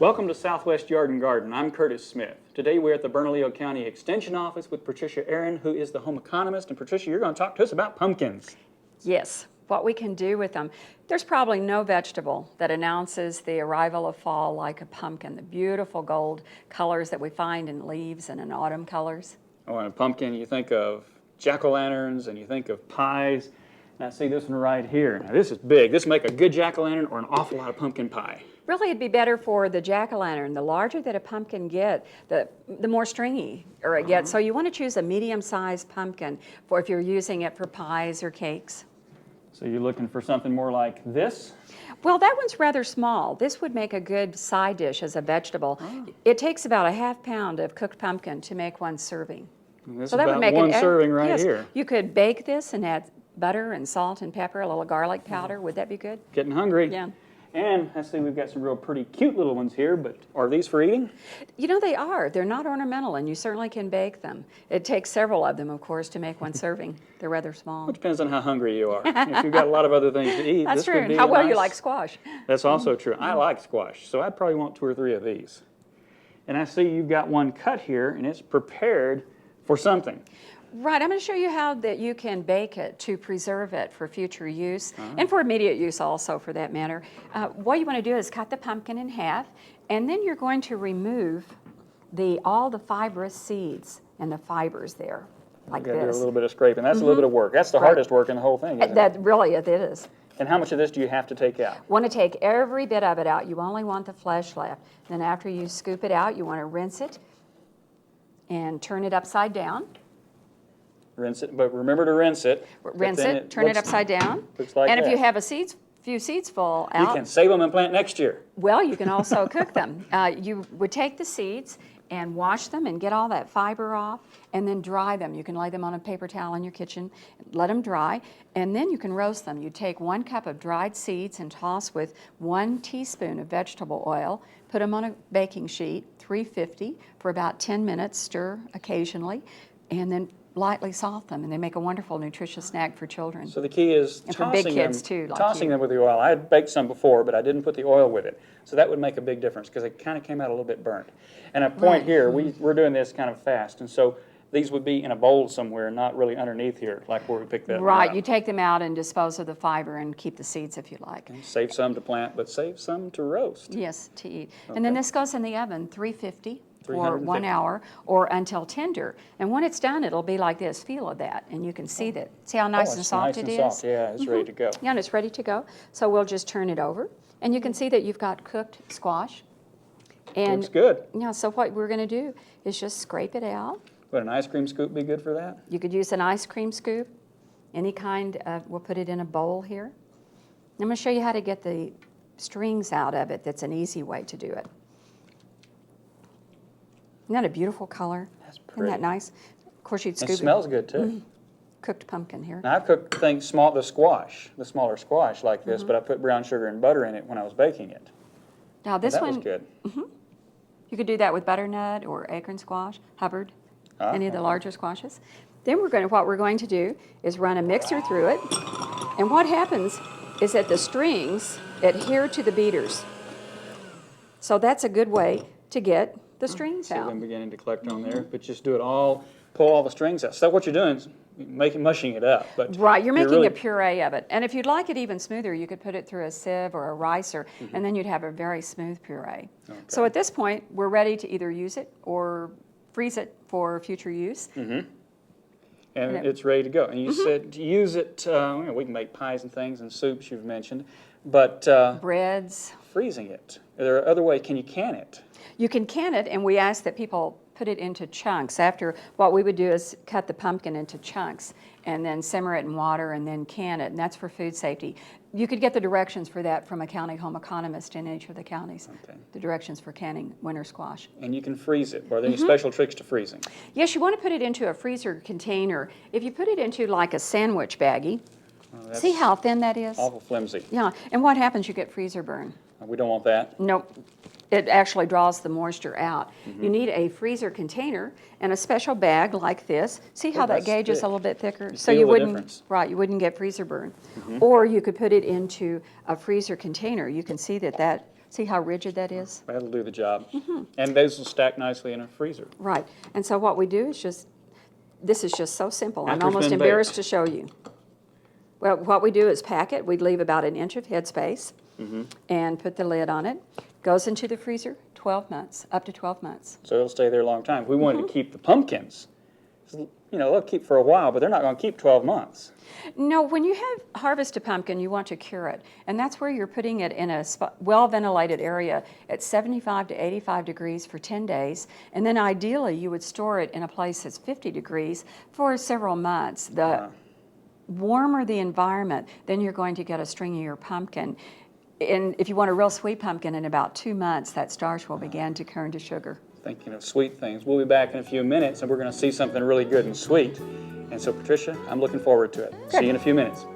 Welcome to Southwest Yard and Garden. I'm Curtis Smith. Today we're at the Bernalillo County Extension Office with Patricia Aaron, who is the home economist. And Patricia, you're going to talk to us about pumpkins. Yes, what we can do with them. There's probably no vegetable that announces the arrival of fall like a pumpkin. The beautiful gold colors that we find in leaves and in autumn colors. Oh, and a pumpkin, you think of jack-o'-lanterns and you think of pies. And I see this one right here. Now this is big. This will make a good jack-o'-lantern or an awful lot of pumpkin pie. Really, it'd be better for the jack-o'-lantern. The larger that a pumpkin gets, the more stringy it gets. So you want to choose a medium-sized pumpkin for if you're using it for pies or cakes. So you're looking for something more like this? Well, that one's rather small. This would make a good side dish as a vegetable. It takes about a half pound of cooked pumpkin to make one serving. And this So is that would about make one serving right here. You could bake this and add butter and salt and pepper, a little garlic powder. Would that be good? Getting hungry. Yeah. And I see we've got some real pretty cute little ones here, but are these for eating? You know, they are. They're not ornamental, and you certainly can bake them. It takes several of them, of course, to make one serving. They're rather small. It depends on how hungry you are. If you've got a lot of other things to eat, That's this true. would be And how well you nice- like squash. That's also true. I like squash, so I'd probably want 2 or 3 of these. And I see you've got one cut here, and it's prepared for something. Right, I'm going to show you how that you can bake it to preserve it for future use and for immediate use also, for that matter. What you want to do is cut the pumpkin in half, and then you're going to remove all the fibrous seeds and the fibers there, like You've got to do a this. little bit of scraping. That's a little bit of work. That's the hardest work in the whole thing, isn't it? That really it is. And how much of this do you have to take out? Want to take every bit of it out. You only want the flesh left. Then after you scoop it out, you want to rinse it and turn it upside down. Rinse it, but remember to rinse it. Rinse it, turn it upside down. Looks like and if that. you have few seeds fall out, You can save them and plant next year. well, you can also cook them. You would take the seeds and wash them and get all that fiber off, and then dry them. You can lay them on a paper towel in your kitchen, let them dry, and then you can roast them. You take 1 cup of dried seeds and toss with 1 teaspoon of vegetable oil, put them on a baking sheet, 350, for about 10 minutes, stir occasionally, and then lightly salt them, and they make a wonderful, nutritious snack for children. So the key is And for big tossing kids, them, too, like tossing you. them with the oil. I had baked some before, but I didn't put the oil with it. So that would make a big difference because it kind of came out a little bit burnt. And a point Right. here, we're doing this kind of fast, and so these would be in a bowl somewhere, not really underneath here, like where we picked that one Right, up. you take them out and dispose of the fiber and keep the seeds if you like. Save some to plant, but save some to roast. Yes, to eat. And then this goes in the oven, 350 for 350. 1 hour or until tender. And when it's done, it'll be like this. Feel of that, and you can see that. See how nice Oh, and it's soft nice it and is? soft. Yeah, it's ready to go. Yeah, and it's ready to go. So we'll just turn it over, and you can see that you've got cooked squash. And Looks good. yeah, so what we're going to do is just scrape it out. Would an ice cream scoop be good for that? You could use an ice cream scoop, any kind of, we'll put it in a bowl here. I'm going to show you how to get the strings out of it. That's an easy way to do it. Isn't that a beautiful color? That's Isn't pretty. that nice? Of course, you'd It scoop smells good too. cooked pumpkin here. Now I've cooked things small, the smaller squash like Mm-hmm. this, but I put brown sugar and butter in it when I was baking it. Now this that one, was good. you could do that with butternut or acorn squash, Hubbard, any of the okay. larger squashes. Then what we're going to do is run a mixer through it, and what happens is that the strings adhere to the beaters. So that's a good way to get the strings See out. them beginning to collect on there, but just do it all, pull all the strings out. So what you're doing is mushing it up. But Right, you're making really, a puree of it. And if you'd like it even smoother, you could put it through a sieve or a ricer, and then you'd have a very smooth puree. So at this point, we're ready to either use it or freeze it for future use. and it's ready to go. And you said to use it, we can make pies and things and soups you've mentioned, but Breads. freezing it. Are there other ways? Can you can it? You can can it, and we ask that people put it into chunks. After, what we would do is cut the pumpkin into chunks and then simmer it in water and then can it, and that's for food safety. You could get the directions for that from a county home economist in each of the counties. Okay. The directions for canning winter squash. And you can freeze it. Are there any special tricks to freezing? Yes, you want to put it into a freezer container. If you put it into like a sandwich baggie, That's see how thin that is? awful flimsy. Yeah, and what happens? You get freezer burn. We don't want that. Nope. It actually draws the moisture out. You need a freezer container and a special bag like this. See how that that's gauge is thick. a little bit thicker? You So feel you the wouldn't, difference. right, you wouldn't get freezer burn. Or you could put it into a freezer container. You can see that See how rigid that is? That'll do the job. And those will stack nicely in a freezer. Right. And so what we do is just, this is just so simple. I'm After it's almost been embarrassed baked. to show you. Well, what we do is pack it. We'd leave about an inch of headspace and put the lid on it. Goes into the freezer 12 months, up to 12 months. So it'll stay there a long time. If we wanted to keep the pumpkins, you know, they'll keep for a while, but they're not going to keep 12 months. No, when you have harvest a pumpkin, you want to cure it. And that's where you're putting it in a well-ventilated area at 75 to 85 degrees for 10 days. And then ideally, you would store it in a place that's 50 degrees for several months. The warmer the environment, then you're going to get a stringier pumpkin. And if you want a real sweet pumpkin, in about 2 months, that starch will begin to turn to sugar. Thinking of sweet things. We'll be back in a few minutes, and we're going to see something really good and sweet. And so, Patricia, I'm looking forward to it. Good. See you in a few minutes.